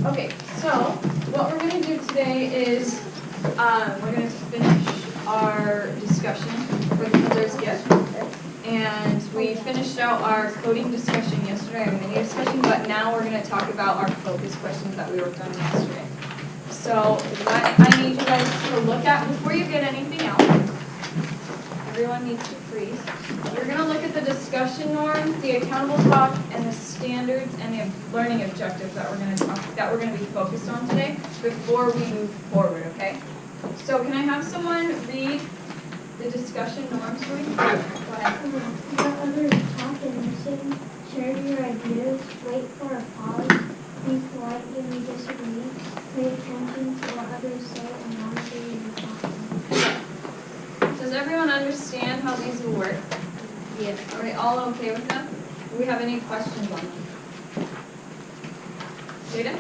Okay, so what we're going to do today is we're going to finish our discussion for the Builder's Gift. And we finished out our coding discussion yesterday, our mini discussion, but now we're going to talk about our focus questions that we worked on yesterday. So what I need you guys to look at before you get anything else, everyone needs to freeze. You're going to look at the discussion norms, the accountable talk, and the standards and the learning objectives that we're going to be focused on today before we move forward, okay? So can I have someone read the discussion norms for me? Go ahead. Let others talk and listen. Share your ideas. Wait for a pause. Be polite when you disagree. Pay attention to what others say and monitor your responses. Does everyone understand how these will work? Yes. Are we all okay with them? Do we have any questions on them? Jaden?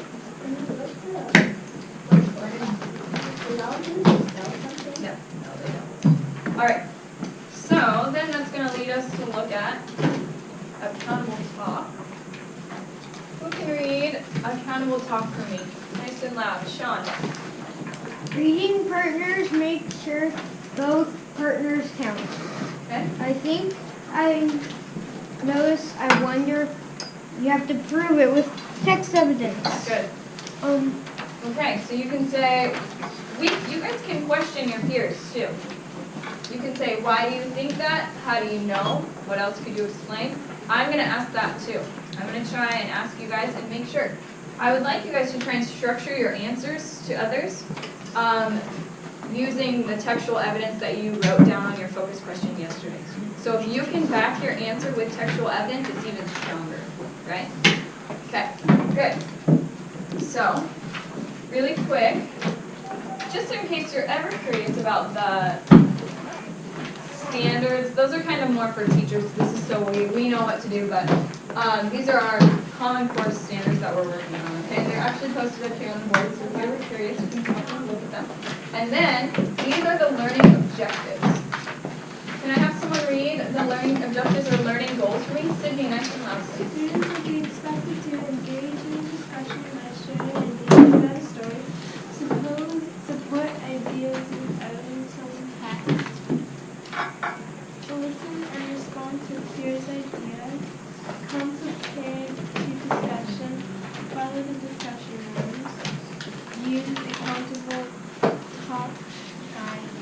No, they don't. All right. So then that's going to lead us to look at accountable talk. Who can read accountable talk for me? Nice and loud. Sean. Reading partners make sure both partners count. Okay. I think I noticed, I wonder, you have to prove it with text evidence. Good. Okay, so you can say, you guys can question your peers too. You can say, why do you think that? How do you know? What else could you explain? I'm going to ask that too. I'm going to try and ask you guys and make sure. I would like you guys to try and structure your answers to others using the textual evidence that you wrote down on your focus question yesterday. So if you can back your answer with textual evidence, it's even stronger, right? Okay, good. So, really quick, just in case you're ever curious about the standards, those are kind of more for teachers. This is so we know what to do, but these are our Common Core standards that we're working on, okay? They're actually posted up here on the board, so if you're ever curious, you can come up and look at them. And then, these are the learning objectives. Can I have someone read the learning objectives or learning goals for me? Sydney, nice and loud. Students will be expected to engage in discussion by sharing ideas about a story, support ideas with evidence and facts, to listen and respond to peers' ideas, come prepared to discussion, follow the discussion norms, use accountable talk guides.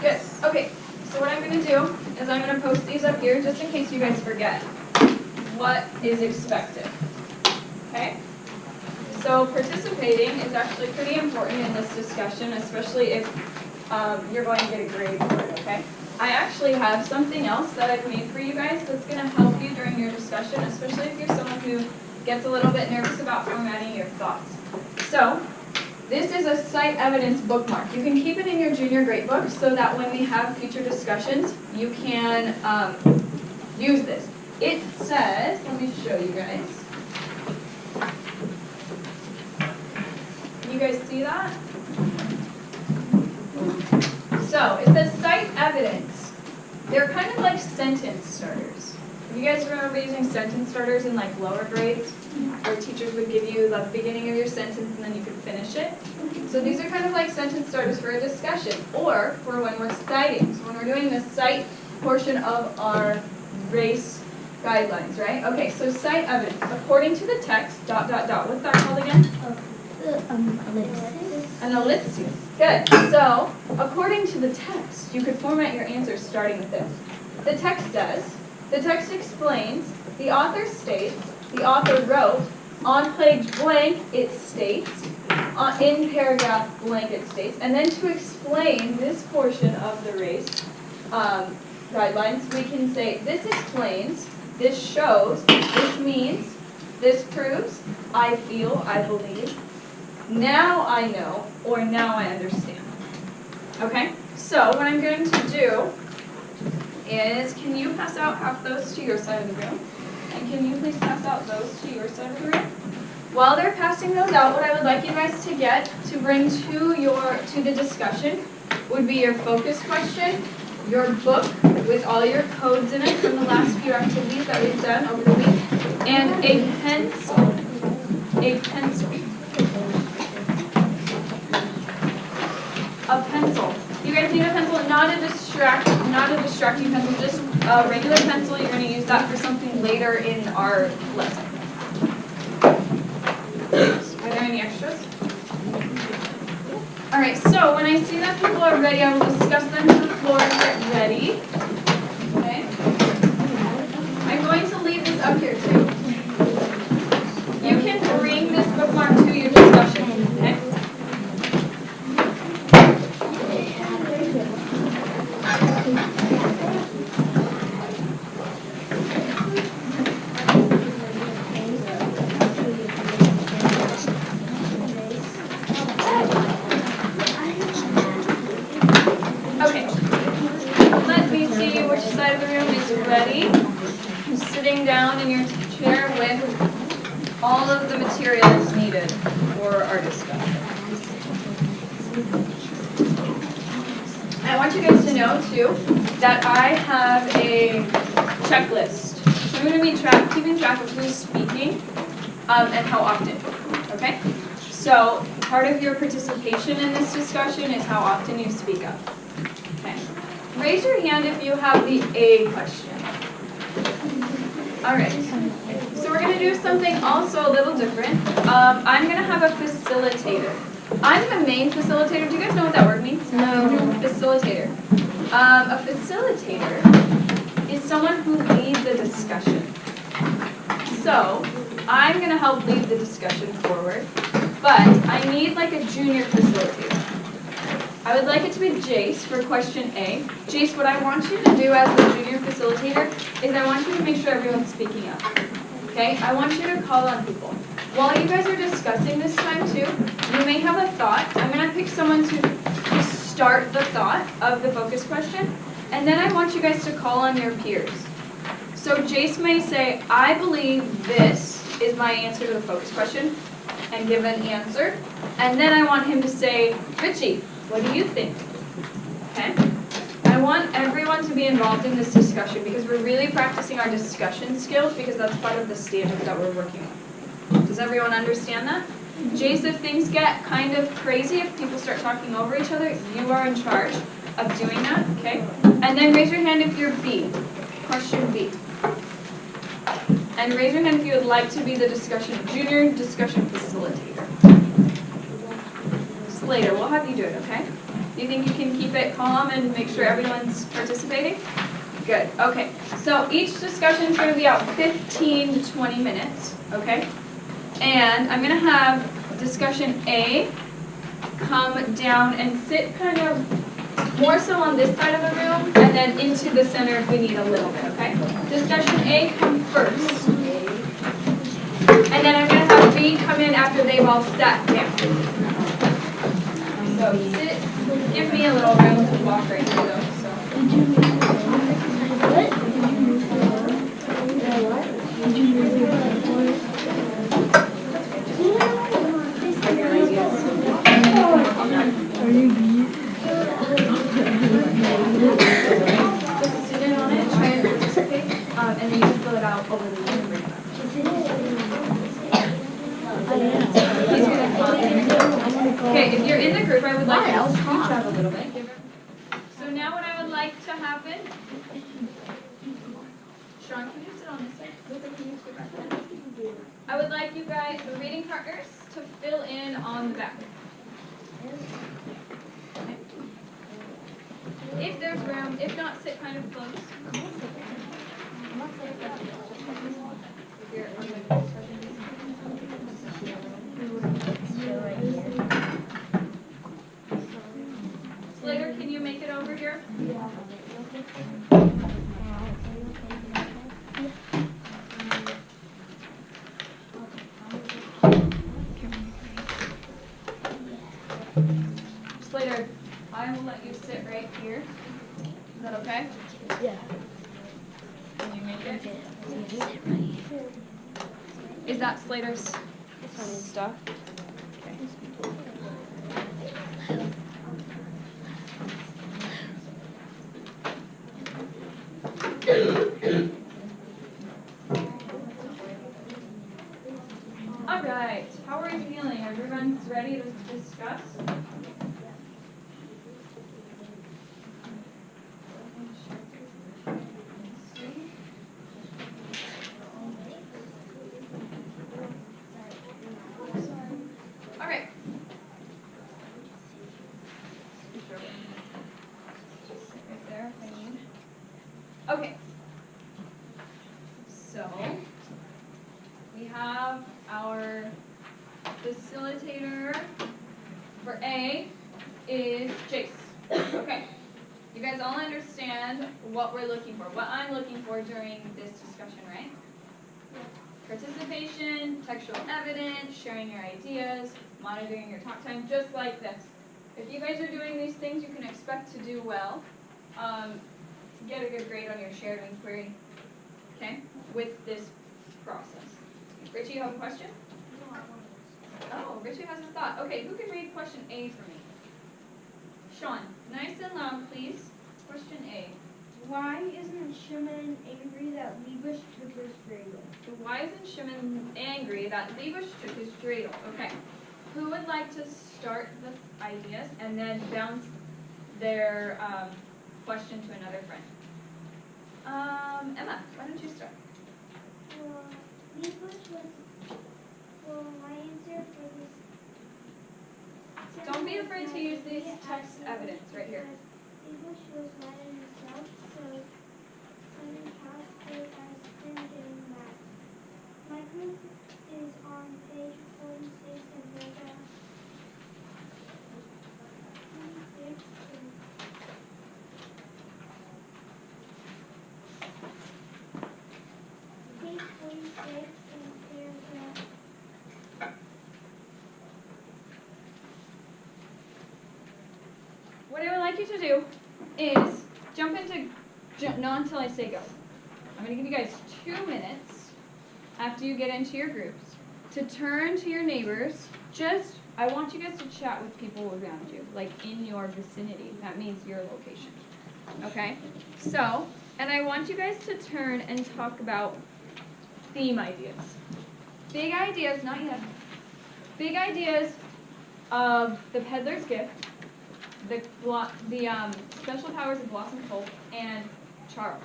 Good. Okay. So what I'm going to do is I'm going to post these up here just in case you guys forget what is expected. Okay? So participating is actually pretty important in this discussion, especially if you're going to get a grade for it, okay? I actually have something else that I've made for you guys that's going to help you during your discussion, especially if you're someone who gets a little bit nervous about formatting your thoughts. So, this is a cite evidence bookmark. You can keep it in your junior grade book so that when we have future discussions, you can use this. It says, let me show you guys. Can you guys see that? So, it says cite evidence. They're kind of like sentence starters. You guys remember using sentence starters in like lower grades? Where teachers would give you the beginning of your sentence and then you could finish it. So these are kind of like sentence starters for a discussion, or for when we're citing. So when we're doing the cite portion of our race guidelines, right? Okay, so cite evidence. According to the text, ... What's that called again? Ellipsis. An ellipsis. Good. So, according to the text, you could format your answers starting with this. The text says, the text explains, the author states, the author wrote, on page blank it states, in paragraph blank it states, and then to explain this portion of the race guidelines, we can say, this explains, this shows, this means, this proves, I feel, I believe, now I know, or now I understand. Okay? So what I'm going to do is, can you pass out half those to your side of the room? And can you please pass out those to your side of the room? While they're passing those out, what I would like you guys to get to bring to the discussion would be your focus question, your book with all your codes in it from the last few activities that we've done over the week, and a pencil. not a distracting pencil, just a regular pencil. You're going to use that for something later in our lesson. Are there any extras? All right, so when I see that people are ready, I will discuss them to the floor and get ready. Okay? I'm going to leave this up here too. You can bring this bookmark to your discussion, okay? Okay. Let me see which side of the room is ready. Sitting down in your chair with all of the materials needed for our discussion. I want you guys to know, too, that I have a checklist. So I'm going to be keeping track of who's speaking and how often, okay? So part of your participation in this discussion is how often you speak up. Okay. Raise your hand if you have the A question. All right. So we're going to do something also a little different. I'm going to have a facilitator. I'm the main facilitator. Do you guys know what that word means? No. Facilitator. A facilitator is someone who leads a discussion. So I'm going to help lead the discussion forward, but I need like a junior facilitator. I would like it to be Jace for question A. Jace, what I want you to do as the junior facilitator is I want you to make sure everyone's speaking up. Okay? I want you to call on people. While you guys are discussing this time too, you may have a thought. I'm going to pick someone to start the thought of the focus question, and then I want you guys to call on your peers. So Jace may say, I believe this is my answer to the focus question, and give an answer. And then I want him to say, Richie, what do you think? Okay? I want everyone to be involved in this discussion because we're really practicing our discussion skills because that's part of the stages that we're working on. Does everyone understand that? Jace, if things get kind of crazy, if people start talking over each other, you are in charge of doing that, okay? And then raise your hand if you're B, question B. And raise your hand if you would like to be the junior discussion facilitator. Slater, we'll have you do it, okay? Do you think you can keep it calm and make sure everyone's participating? Good, okay. So each discussion is going to be out 15 to 20 minutes, okay? And I'm going to have discussion A come down and sit kind of more so on this side of the room and then into the center if we need a little bit, okay? Discussion A come first. And then I'm going to have B come in after they've all sat down. So sit, give me a little room to walk right through those. So. Just sit in on it, try and participate, and then you can fill it out over the weekend and bring it back. Okay, if you're in the group, I would like you to scooch out a little bit. So now what I would like to happen, Sean, can you sit on this side? Can you scoot back then? I would like you guys, the reading partners, to fill in on the back. Okay. If there's room, if not, sit kind of close. If you're on the Slater, can you make it over here? Slater, I will let you sit right here. Is that okay? Yeah. Can you make it? Is that Slater's stuff? Okay. All right, how are you feeling? Everyone's ready to discuss? have our facilitator for A is Jace. Okay. You guys all understand what we're looking for, what I'm looking for during this discussion, right? Participation, textual evidence, sharing your ideas, monitoring your talk time, just like this. If you guys are doing these things, you can expect to do well, get a good grade on your shared inquiry, okay, with this process. Richie, you have a question? Oh, Richie has a thought. Okay, who can read question A for me? Sean, nice and loud, please. Question A. Why isn't Shimon angry that Lebush took his dreidel? So why isn't Shimon angry that Lebush took his dreidel? Okay. Who would like to start the ideas and then bounce their question to another friend? Emma, why don't you start? Well, Lebush was, my answer for this. Don't be afraid to use these text evidence right here. Lebush was mad at himself, so Simon cast it as him getting mad. My group is on page 46 and paragraph 26. Page 46 and paragraph. What I would like you to do is not until I say go. I'm going to give you guys 2 minutes after you get into your groups to turn to your neighbors. I want you guys to chat with people around you, like in your vicinity. That means your location. Okay? So, and I want you guys to turn and talk about theme ideas. Big ideas, not yet. Big ideas of the Peddler's Gift, the Special Powers of Blossom Hope, and Charles.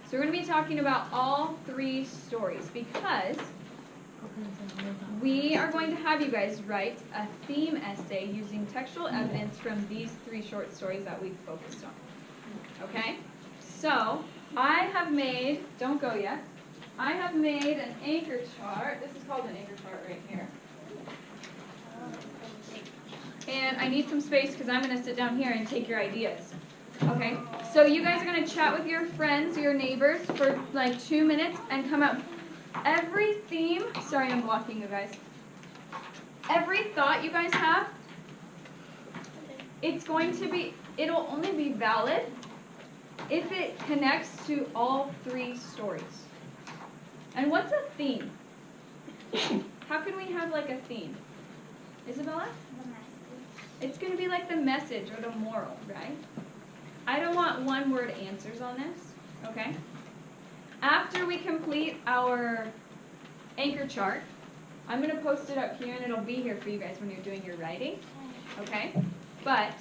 So we're going to be talking about all 3 stories because we are going to have you guys write a theme essay using textual evidence from these 3 short stories that we've focused on. Okay? So I have made, don't go yet, I have made an anchor chart. This is called an anchor chart right here. And I need some space because I'm going to sit down here and take your ideas. Okay? So you guys are going to chat with your friends, your neighbors for like 2 minutes and come up. Every theme, sorry I'm blocking you guys. Every thought you guys have, it'll only be valid if it connects to all 3 stories. And what's a theme? How can we have like a theme? Isabella? It's going to be like the message or the moral, right? I don't want one-word answers on this, okay? After we complete our anchor chart, I'm going to post it up here and it'll be here for you guys when you're doing your writing, okay? But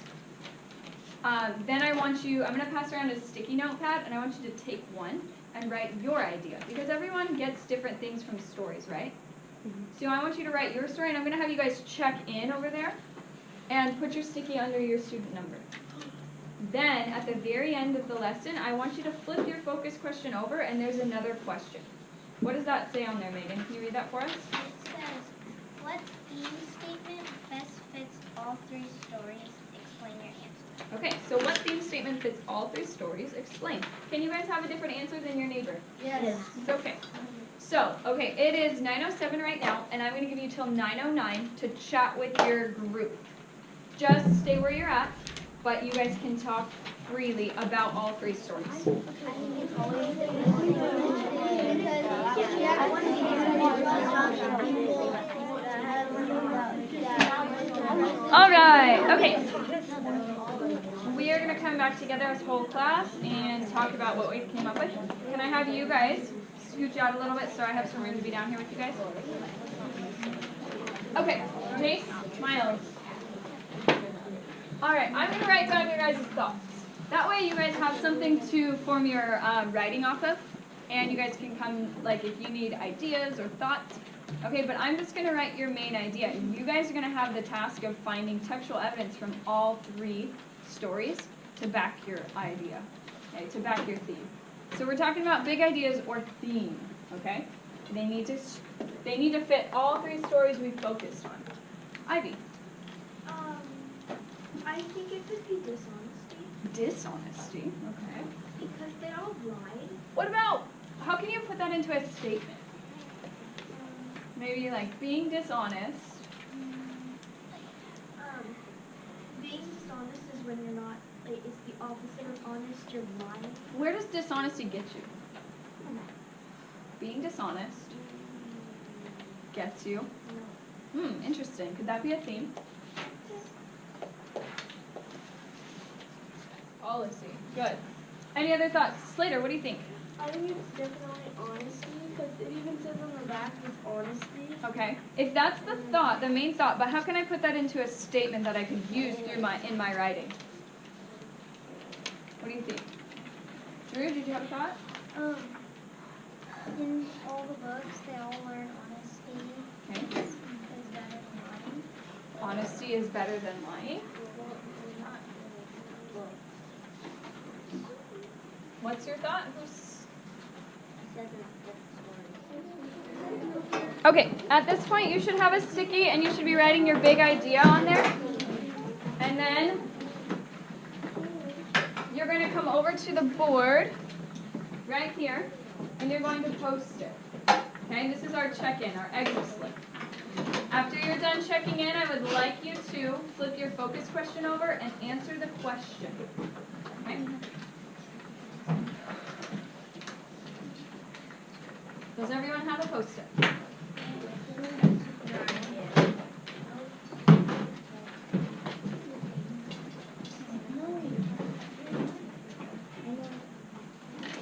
then I'm going to pass around a sticky notepad and I want you to take one and write your idea because everyone gets different things from stories, right? So I want you to write your story and I'm going to have you guys check in over there and put your sticky under your student number. Then, at the very end of the lesson, I want you to flip your focus question over, and there's another question. What does that say on there, Megan? Can you read that for us? It says, what theme statement best fits all 3 stories? Explain your answer. Okay, so what theme statement fits all 3 stories? Explain. Can you guys have a different answer than your neighbor? Yes. It's okay. So, okay, it is 9:07 right now, and I'm going to give you till 9:09 to chat with your group. Just stay where you're at. But you guys can talk freely about all 3 stories. All right, okay. We are going to come back together as a whole class and talk about what we came up with. Can I have you guys scooch out a little bit so I have some room to be down here with you guys? Okay, Jace, Miles. All right, I'm going to write down your guys' thoughts. That way you guys have something to form your writing off of, and you guys can come, like, if you need ideas or thoughts. Okay, but I'm just going to write your main idea, and you guys are going to have the task of finding textual evidence from all 3 stories to back your idea, okay, to back your theme. So we're talking about big ideas or theme, okay? They need to fit all three stories we focused on. Ivy. I think it could be dishonesty. Dishonesty. Okay. Because they all lied. What about, how can you put that into a statement? Maybe like being dishonest. Being dishonest is when you're not, like, it's the opposite of honest, you're lying. Where does dishonesty get you? Being dishonest gets you. Interesting. Could that be a theme? Policy. Good. Any other thoughts? Slater, what do you think? I think it's definitely honesty, because it even says on the back it's honesty. Okay. If that's the thought, the main thought, but how can I put that into a statement that I could use through in my writing? What do you think? Drew, did you have a thought? In all the books, they all learn honesty Okay. is better than lying. Honesty is better than lying. What's your thought? Okay, at this point you should have a sticky and you should be writing your big idea on there. And then you're going to come over to the board right here and you're going to post it. Okay, this is our check-in, our exit slip. After you're done checking in, I would like you to flip your focus question over and answer the question. Okay? Does everyone have a post-it?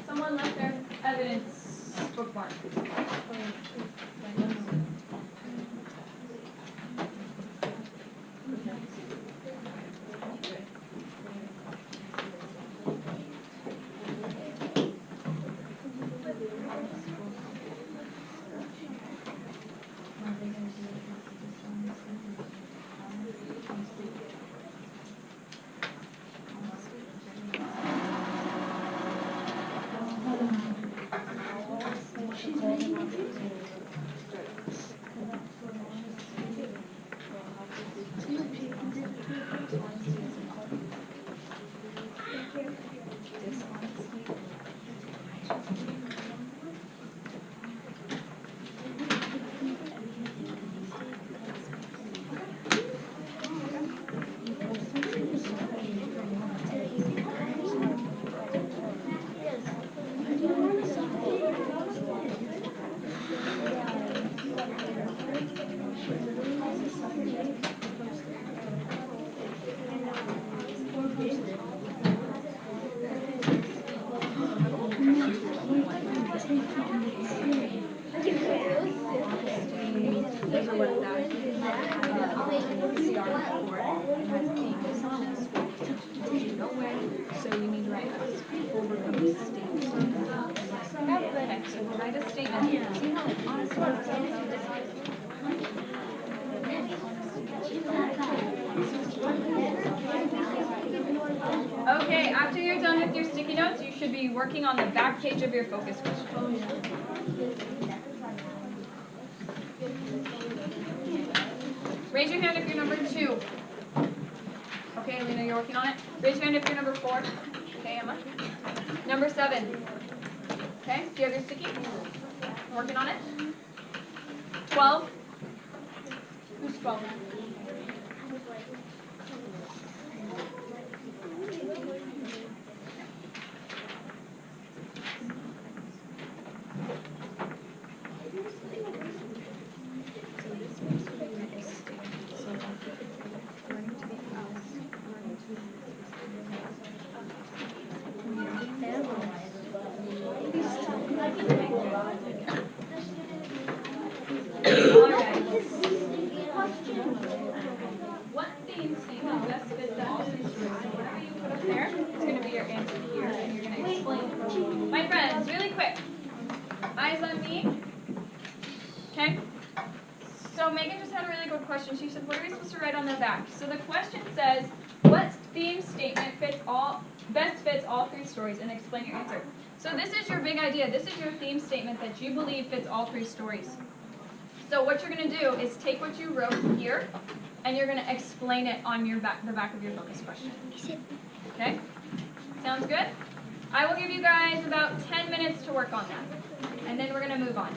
Someone left their evidence bookmark. So you need to write overcoming statement. Okay, so write a statement. See how honest Okay, after you're done with your sticky notes, you should be working on the back page of your focus question. Raise your hand if you're number 2. Okay, Lena, you're working on it. Raise your hand if you're number 4. Okay, Emma. Number 7. Okay, do you have your sticky? Working on it. 12. Who's 12? What theme statement best fits that story? So whatever you put up there, it's going to be your answer here, and you're going to explain. My friends, really quick. Eyes on me. Okay? So Megan just had a really good question. She said, what are we supposed to write on the back? So the question says, what theme statement best fits all 3 stories, and explain your answer. So this is your big idea. This is your theme statement that you believe fits all three stories. So what you're going to do is take what you wrote here, and you're going to explain it on the back of your focus question. Okay? Sounds good? I will give you guys about 10 minutes to work on that, and then we're going to move on.